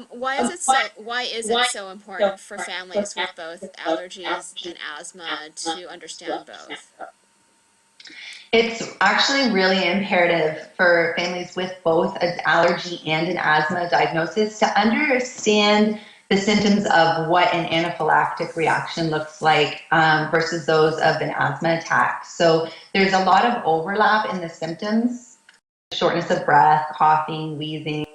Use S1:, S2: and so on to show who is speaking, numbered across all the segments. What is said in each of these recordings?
S1: Why is it so important for families with both allergies and asthma to understand both?
S2: It's actually really imperative for families with both an allergy and an asthma diagnosis to understand the symptoms of what an anaphylactic reaction looks like versus those of an asthma attack. So there's a lot of overlap in the symptoms: shortness of breath, coughing, wheezing.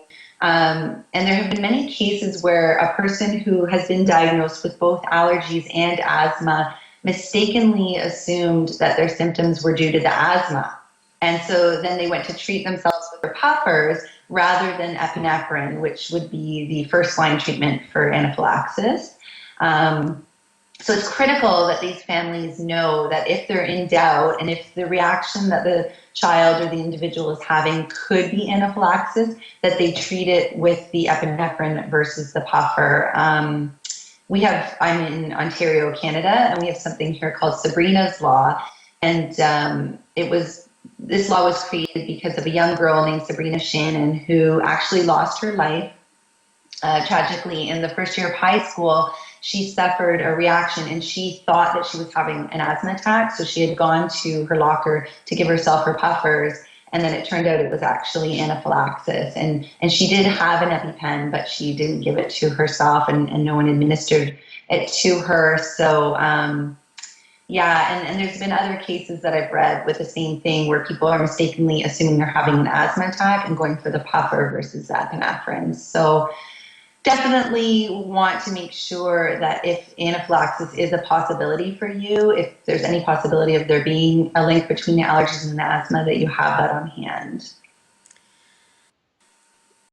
S2: And there have been many cases where a person who has been diagnosed with both allergies and asthma mistakenly assumed that their symptoms were due to the asthma. And so then they went to treat themselves with their puffers rather than epinephrine, which would be the first line treatment for anaphylaxis. Um, so it's critical that these families know that if they're in doubt and if the reaction that the child or the individual is having could be anaphylaxis, that they treat it with the epinephrine versus the puffer. I'm in Ontario, Canada, and we have something here called Sabrina's Law. And this law was created because of a young girl named Sabrina Shannon who actually lost her life tragically in the first year of high school. She suffered a reaction and she thought that she was having an asthma attack. So she had gone to her locker to give herself her puffers. And then it turned out it was actually anaphylaxis. And she did have an EpiPen, but she didn't give it to herself and no one administered it to her. So, yeah, and there's been other cases that I've read with the same thing where people are mistakenly assuming they're having an asthma attack and going for the puffer versus epinephrine. So, definitely want to make sure that if anaphylaxis is a possibility for you, if there's any possibility of there being a link between the allergies and the asthma, that you have that on hand.